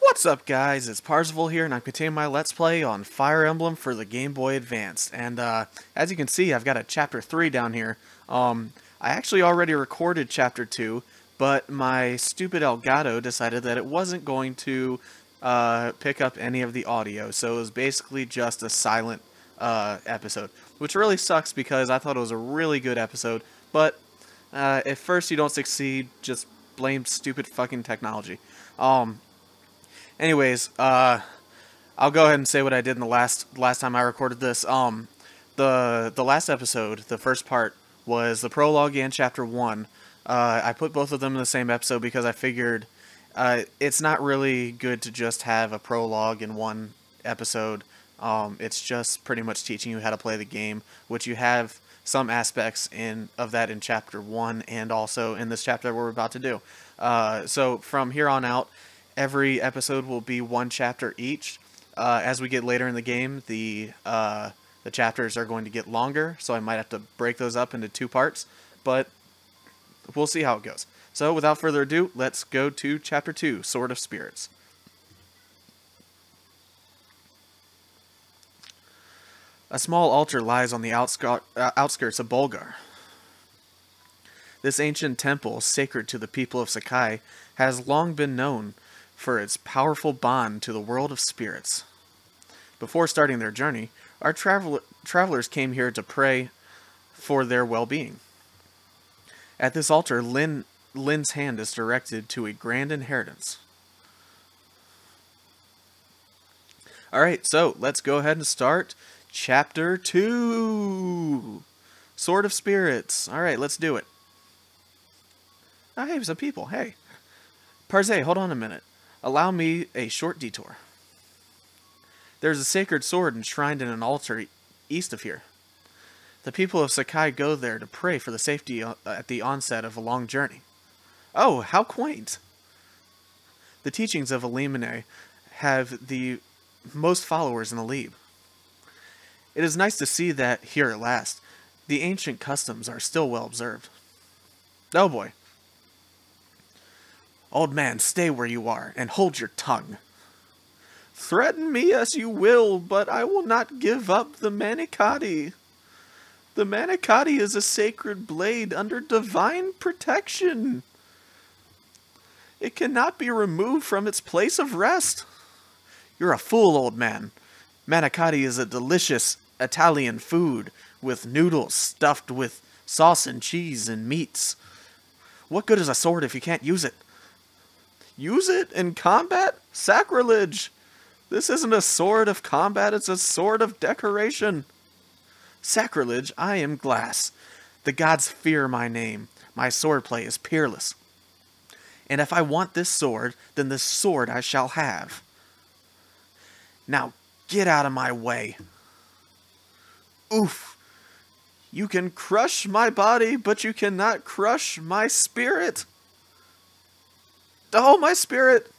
What's up, guys? It's Parzival here, and I'm continuing my Let's Play on Fire Emblem for the Game Boy Advance. And as you can see, I've got a Chapter 3 down here. I actually already recorded Chapter 2, but my stupid Elgato decided that it wasn't going to pick up any of the audio, so it was basically just a silent episode, which really sucks because I thought it was a really good episode, but if first you don't succeed, just blame stupid fucking technology. Anyways, I'll go ahead and say what I did in the last time I recorded this. The last episode, the first part, was the prologue and Chapter 1. I put both of them in the same episode because I figured it's not really good to just have a prologue in one episode. It's just pretty much teaching you how to play the game, which you have some aspects of that in Chapter 1 and also in this chapter that we're about to do. So from here on out, every episode will be one chapter each. As we get later in the game, the chapters are going to get longer, so I might have to break those up into two parts, but we'll see how it goes. So without further ado, let's go to Chapter 2, Sword of Spirits. A small altar lies on the outskirts of Bulgar. This ancient temple, sacred to the people of Sakai, has long been known for its powerful bond to the world of spirits. Before starting their journey, our travelers came here to pray for their well-being. At this altar, Lin's hand is directed to a grand inheritance. Alright, so let's go ahead and start Chapter 2! Sword of Spirits. Alright, let's do it. Oh, hey, some people. Hey. Parze, hold on a minute. Allow me a short detour. There's a sacred sword enshrined in an altar east of here. The people of Sakai go there to pray for the safety at the onset of a long journey. Oh, how quaint! The teachings of Elimine have the most followers in the Lieb. It is nice to see that, here at last, the ancient customs are still well observed. Oh boy. Old man, stay where you are, and hold your tongue. Threaten me as you will, but I will not give up the Manicotti. The Manicotti is a sacred blade under divine protection. It cannot be removed from its place of rest. You're a fool, old man. Manicotti is a delicious Italian food, with noodles stuffed with sauce and cheese and meats. What good is a sword if you can't use it? Use it in combat? Sacrilege! This isn't a sword of combat, it's a sword of decoration. Sacrilege, I am glass. The gods fear my name. My swordplay is peerless. And if I want this sword, then this sword I shall have. Now, get out of my way. Oof! You can crush my body, but you cannot crush my spirit. Oh, my spirit!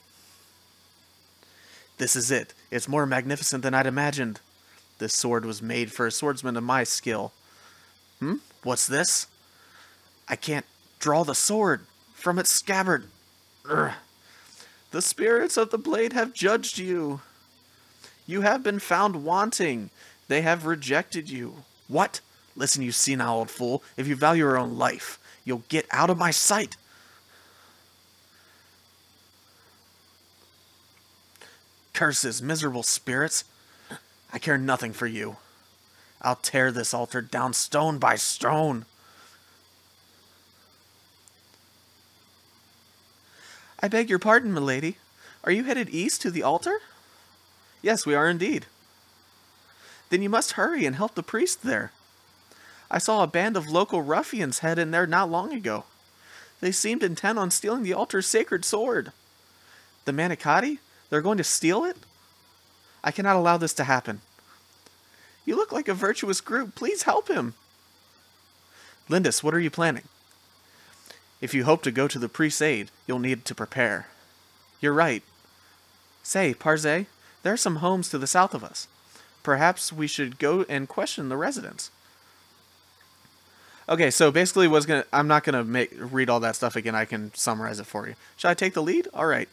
This is it. It's more magnificent than I'd imagined. This sword was made for a swordsman of my skill. What's this? I can't draw the sword from its scabbard. Urgh. The spirits of the blade have judged you. You have been found wanting. They have rejected you. What? Listen, you senile old fool. If you value your own life, you'll get out of my sight. Curses, miserable spirits. I care nothing for you. I'll tear this altar down stone by stone. I beg your pardon, milady. Are you headed east to the altar? Yes, we are indeed. Then you must hurry and help the priest there. I saw a band of local ruffians head in there not long ago. They seemed intent on stealing the altar's sacred sword. The Manicotti? They're going to steal it? I cannot allow this to happen. You look like a virtuous group. Please help him. Lindis, what are you planning? If you hope to go to the priest's aid, you'll need to prepare. You're right. Say, Parze, there are some homes to the south of us. Perhaps we should go and question the residents. Okay, so basically I'm not gonna read all that stuff again. I can summarize it for you. Should I take the lead? All right.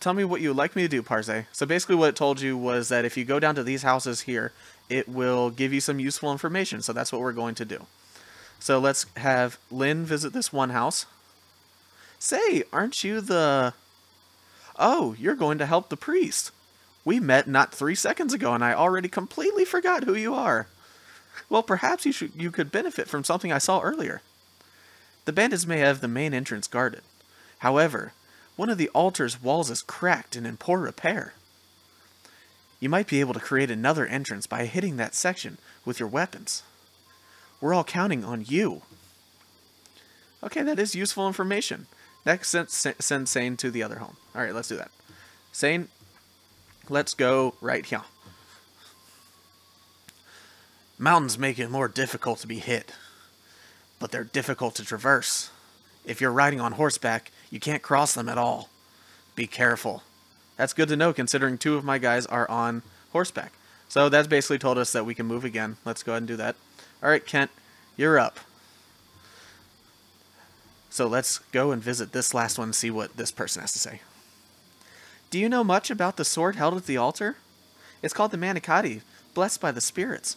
tell me what you would like me to do, Parze. So basically what it told you was that if you go down to these houses here, it will give you some useful information. So that's what we're going to do. So let's have Lynn visit this one house. Say, aren't you the... Oh, you're going to help the priest. We met not 3 seconds ago, and I already completely forgot who you are. Well, perhaps you could benefit from something I saw earlier. The bandits may have the main entrance guarded. However, one of the altar's walls is cracked and in poor repair. You might be able to create another entrance by hitting that section with your weapons. We're all counting on you. Okay, that is useful information. Next, send Sane to the other home. Alright, let's do that. Sane, let's go right here. Mountains make it more difficult to be hit, but they're difficult to traverse. If you're riding on horseback, you can't cross them at all. Be careful. That's good to know considering 2 of my guys are on horseback. So that's basically told us that we can move again. Let's go ahead and do that. Alright, Kent, you're up. So let's go and visit this last one and see what this person has to say. Do you know much about the sword held at the altar? It's called the Manicotti, blessed by the spirits.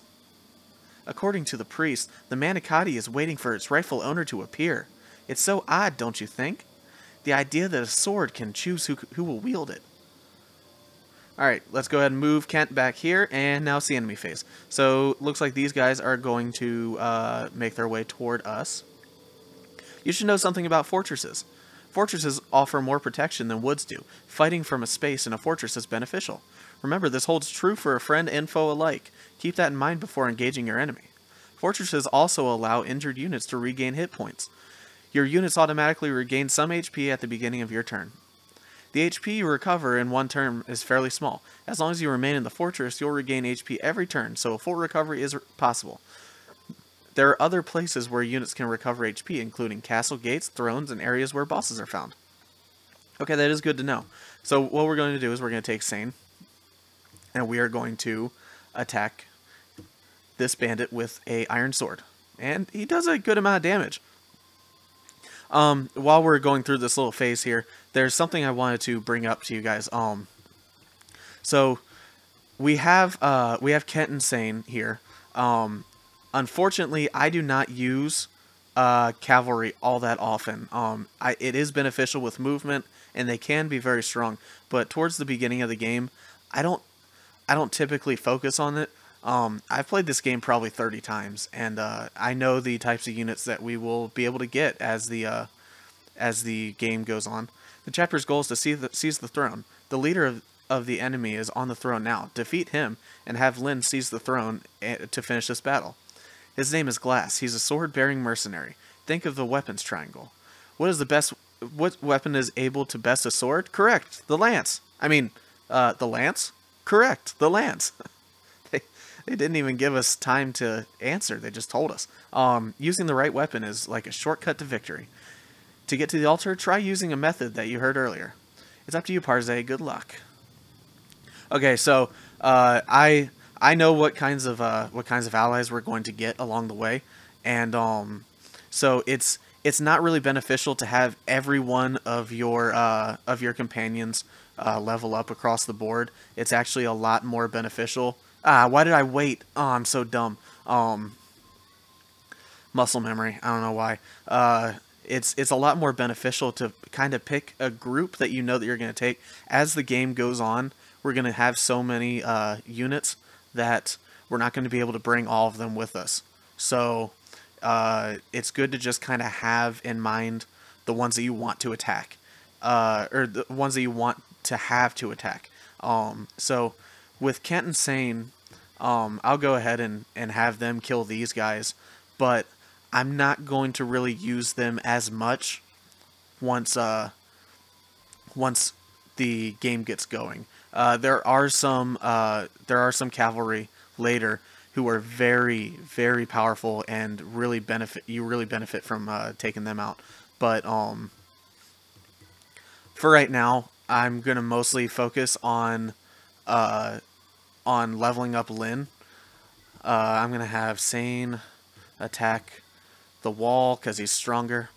According to the priest, the Manicotti is waiting for its rightful owner to appear. It's so odd, don't you think? The idea that a sword can choose who will wield it. Alright, let's go ahead and move Kent back here, and now it's the enemy phase. So, looks like these guys are going to make their way toward us. You should know something about fortresses. Fortresses offer more protection than woods do. Fighting from a space in a fortress is beneficial. Remember, this holds true for a friend and foe alike. Keep that in mind before engaging your enemy. Fortresses also allow injured units to regain hit points. Your units automatically regain some HP at the beginning of your turn. The HP you recover in one turn is fairly small. As long as you remain in the fortress, you'll regain HP every turn, so a full recovery is possible. There are other places where units can recover HP, including castle gates, thrones, and areas where bosses are found. Okay, that is good to know. So what we're going to do is we're going to take Sane, and we are going to attack this bandit with a iron sword. And he does a good amount of damage. While we're going through this little phase here, there's something I wanted to bring up to you guys. So we have Kent and Sane here. Unfortunately, I do not use cavalry all that often. It is beneficial with movement, and they can be very strong. But towards the beginning of the game, I don't typically focus on it. I've played this game probably 30 times, and I know the types of units that we will be able to get as the game goes on. The chapter's goal is to seize the throne. The leader of the enemy is on the throne now. Defeat him and have Lynn seize the throne to finish this battle. His name is Glass. He's a sword-bearing mercenary. Think of the weapons triangle. What weapon is able to best a sword? Correct, the lance. I mean, the lance? Correct, the lance. They didn't even give us time to answer. They just told us. Using the right weapon is like a shortcut to victory. To get to the altar, try using a method that you heard earlier. It's up to you, Parze. Good luck. Okay, so I know what kinds of allies we're going to get along the way, and so it's not really beneficial to have every one of your companions level up across the board. It's actually a lot more beneficial. Why did I wait? Oh, I'm so dumb. Muscle memory. I don't know why. It's a lot more beneficial to kind of pick a group that you know that you're going to take. As the game goes on, we're going to have so many units that we're not going to be able to bring all of them with us. So it's good to just kind of have in mind the ones that you want to attack, or the ones that you want to have to attack. So with Kent and Sane, I'll go ahead and have them kill these guys, but I'm not going to really use them as much once the game gets going. There are some cavalry later who are very, very powerful and really benefit from taking them out. But for right now, I'm gonna mostly focus on leveling up Lynn. I'm gonna have Sane attack the wall because he's stronger.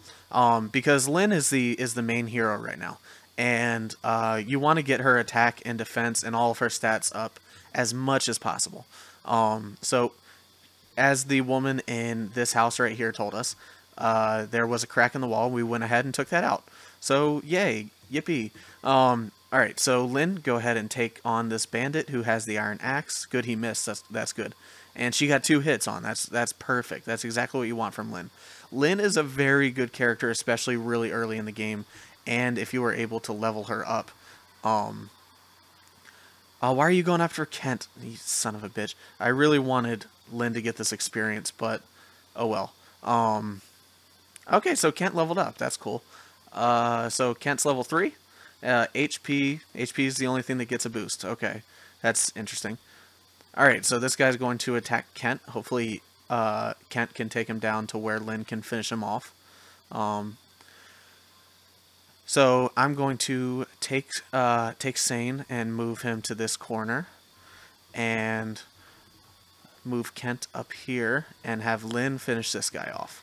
Because Lynn is the main hero right now, and you want to get her attack and defense and all of her stats up as much as possible. So as the woman in this house right here told us, there was a crack in the wall. We went ahead and took that out. So yay, yippee. All right, so Lynn, go ahead and take on this bandit who has the iron axe. Good, he missed. That's good. And she got 2 hits on. That's perfect. That's exactly what you want from Lynn. Lynn is a very good character, especially really early in the game, and if you were able to level her up. Why are you going after Kent? You son of a bitch. I really wanted Lynn to get this experience, but oh well. Okay, so Kent leveled up. That's cool. So Kent's level 3. HP is the only thing that gets a boost. Okay, that's interesting. Alright, so this guy's going to attack Kent. Hopefully Kent can take him down to where Lynn can finish him off. So I'm going to take Sane and move him to this corner, and move Kent up here, and have Lynn finish this guy off.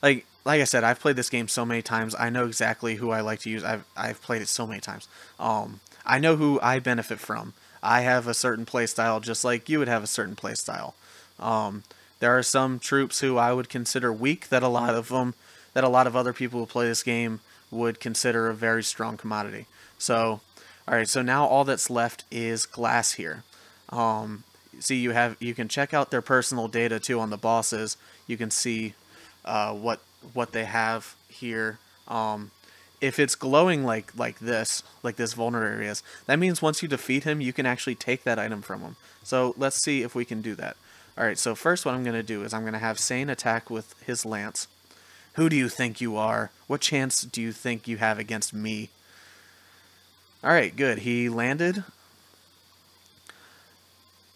Like I said, I've played this game so many times. I know exactly who I like to use. I've played it so many times. I know who I benefit from. I have a certain play style, just like you would have a certain play style. There are some troops who I would consider weak that a lot of other people who play this game would consider a very strong commodity. So, all right. So now all that's left is glass here. See, you can check out their personal data too on the bosses. You can see what they have here. If it's glowing like this vulnerable areas, that means once you defeat him, you can actually take that item from him. So let's see if we can do that. Alright, so first what I'm going to do is I'm going to have Sane attack with his lance. Who do you think you are? What chance do you think you have against me? Alright, good. He landed.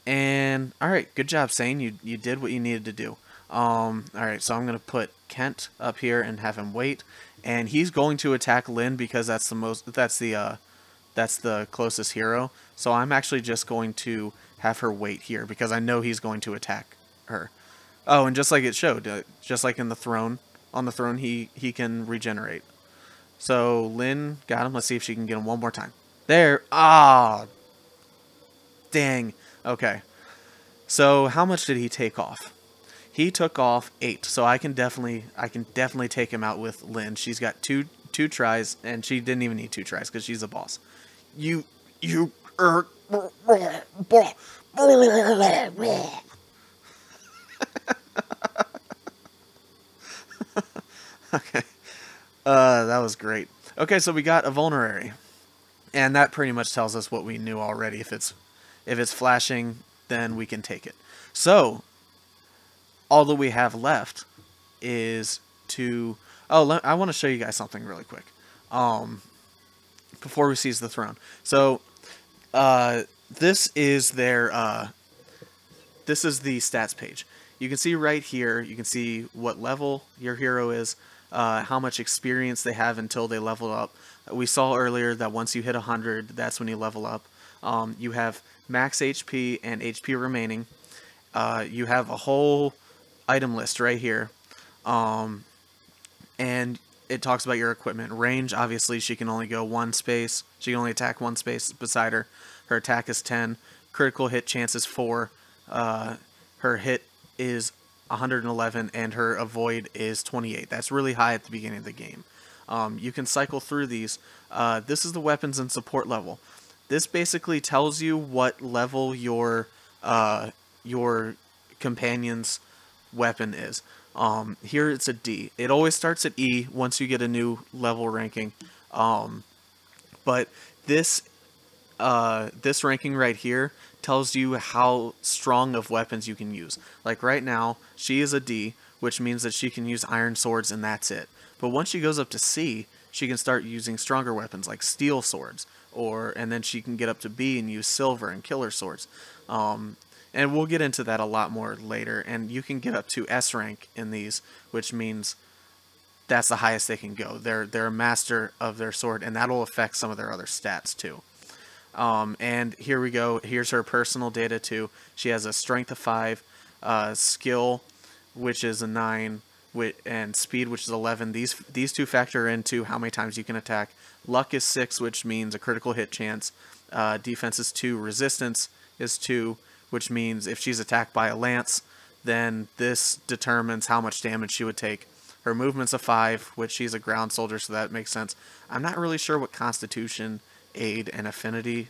And, alright, good job, Sane. You did what you needed to do. Alright, so I'm going to put Kent up here and have him wait. And he's going to attack Lynn because that's the closest hero. So I'm actually just going to have her wait here because I know he's going to attack her. Oh, and just like it showed, just like in the throne, on the throne he can regenerate. So Lynn got him. Let's see if she can get him one more time. There. Ah. Dang. Okay. So how much did he take off? He took off 8, so I can definitely take him out with Lynn. She's got two tries, and she didn't even need 2 tries because she's a boss. Okay, that was great. Okay, so we got a vulnerary, and that pretty much tells us what we knew already. If it's flashing, then we can take it. So all that we have left is to... Oh, I want to show you guys something really quick. Before we seize the throne. So, this is their... this is the stats page. You can see right here, you can see what level your hero is, how much experience they have until they level up. We saw earlier that once you hit 100, that's when you level up. You have max HP and HP remaining. You have a whole item list right here, and it talks about your equipment. Range, obviously she can only go 1 space. She can only attack 1 space beside her. Her attack is 10. Critical hit chance is 4. Her hit is 111, and her avoid is 28. That's really high at the beginning of the game. You can cycle through these. This is the weapons and support level. This basically tells you what level your companion's weapon is. Here it's a D. It always starts at E once you get a new level ranking. But this ranking right here tells you how strong of weapons you can use. Like right now, she is a D, which means that she can use iron swords and that's it. But once she goes up to C, she can start using stronger weapons like steel swords, and then she can get up to B and use silver and killer swords. And we'll get into that a lot more later. And you can get up to S rank in these, which means that's the highest they can go. They're a master of their sword, and that'll affect some of their other stats too. And here we go. Here's her personal data too. She has a strength of 5, skill, which is a 9, and speed, which is 11. These two factor into how many times you can attack. Luck is 6, which means a critical hit chance. Defense is 2. Resistance is 2, which means if she's attacked by a lance, then this determines how much damage she would take. Her movement's a 5, which she's a ground soldier, so that makes sense. I'm not really sure what Constitution, Aid, and Affinity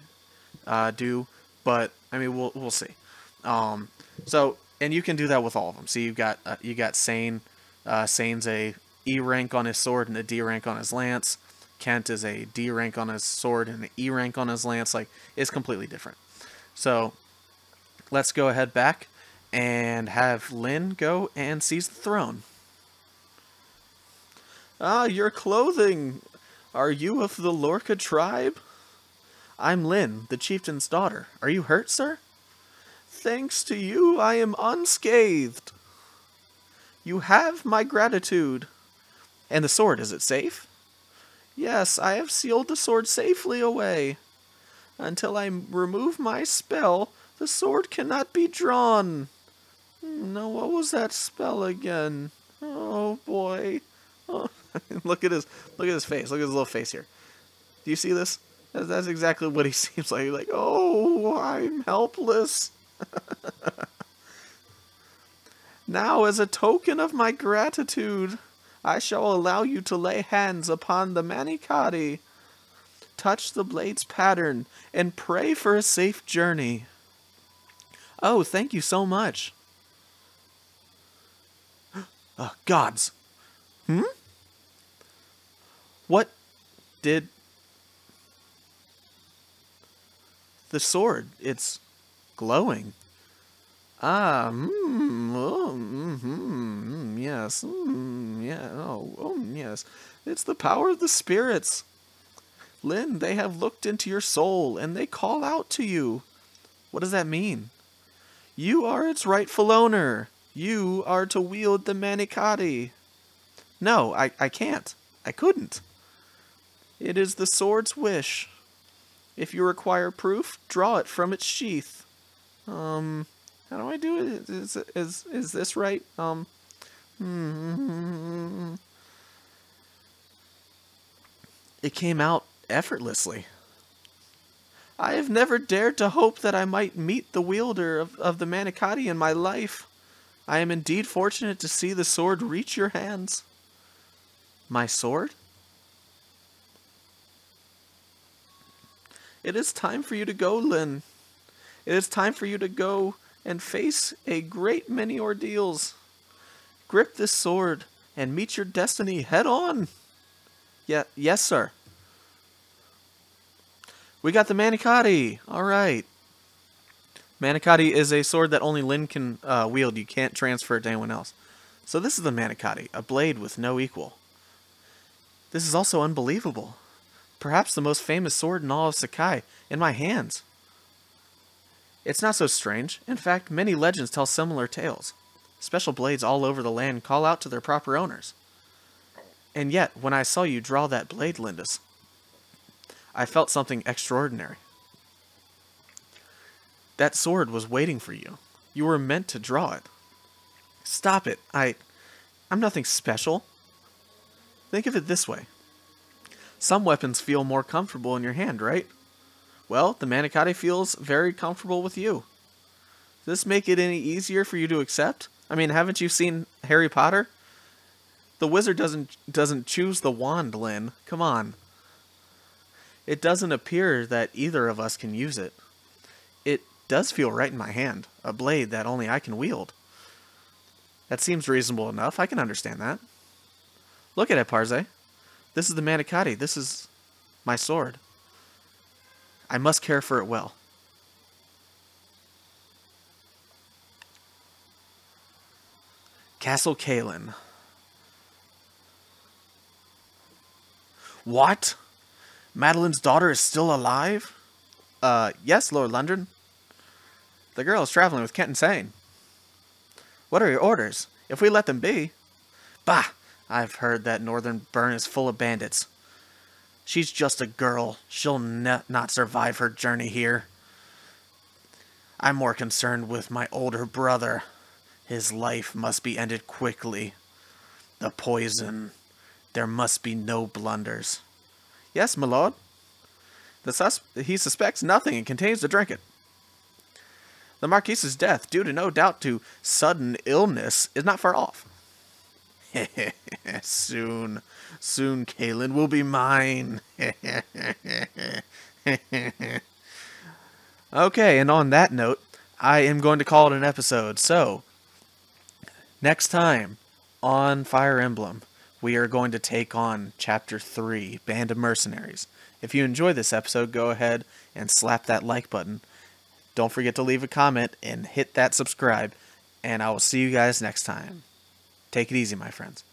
do, but I mean we'll see. So and you can do that with all of them. So you got Sane. Sane's a E rank on his sword and a D rank on his lance. Kent is a D rank on his sword and an E rank on his lance. Like, it's completely different. So let's go ahead back and have Lynn go and seize the throne. Ah, your clothing. Are you of the Lorca tribe? I'm Lynn, the chieftain's daughter. Are you hurt, sir? Thanks to you, I am unscathed. You have my gratitude. And the sword, is it safe? Yes, I have sealed the sword safely away. Until I remove my spell, the sword cannot be drawn. No, what was that spell again? Oh boy. Oh. Look at his face. Look at his little face here. Do you see this? That's exactly what he seems like. Like, oh, I'm helpless. Now, as a token of my gratitude, I shall allow you to lay hands upon the Katti, touch the blade's pattern, and pray for a safe journey. Oh, thank you so much. Gods. What did... The sword, it's glowing. Yes. Yes. It's the power of the spirits. Lynn, they have looked into your soul, and they call out to you. What does that mean? You are its rightful owner. You are to wield the Katti. No, I can't. I couldn't. It is the sword's wish. If you require proof, draw it from its sheath. How do I do it? Is this right? It came out effortlessly. I have never dared to hope that I might meet the wielder of the Katti in my life. I am indeed fortunate to see the sword reach your hands. My sword? It is time for you to go, Lynn. It is time for you to go and face a great many ordeals. Grip this sword and meet your destiny head on. Yes, sir. We got the Katti. All right. Katti is a sword that only Lynn can wield. You can't transfer it to anyone else. So this is the Katti, a blade with no equal. This is also unbelievable. Perhaps the most famous sword in all of Sakai, in my hands. It's not so strange. In fact, many legends tell similar tales. Special blades all over the land call out to their proper owners. And yet, when I saw you draw that blade, Lindis, I felt something extraordinary. That sword was waiting for you. You were meant to draw it. Stop it. I'm nothing special. Think of it this way. Some weapons feel more comfortable in your hand, right? Well, the Katti feels very comfortable with you. Does this make it any easier for you to accept? I mean, haven't you seen Harry Potter? The wizard doesn't choose the wand, Lynn. Come on. It doesn't appear that either of us can use it. It does feel right in my hand, a blade that only I can wield. That seems reasonable enough. I can understand that. Look at it, Parze. This is the Katti. This is my sword. I must care for it well. Castle Kalen. What? Madeline's daughter is still alive? Yes, Lord London. The girl is traveling with Kent and Sane. What are your orders? If we let them be... Bah! I've heard that Northern Burn is full of bandits. She's just a girl. She'll not survive her journey here. I'm more concerned with my older brother. His life must be ended quickly. The poison. There must be no blunders. Yes, my lord. He suspects nothing and continues to drink it. The Marquise's death, due to no doubt to sudden illness, is not far off. Soon, Kaelin will be mine. Okay, and on that note, I am going to call it an episode. So, next time on Fire Emblem, we are going to take on Chapter 3, Band of Mercenaries. If you enjoy this episode, go ahead and slap that like button. Don't forget to leave a comment and hit that subscribe. And I will see you guys next time. Take it easy, my friends.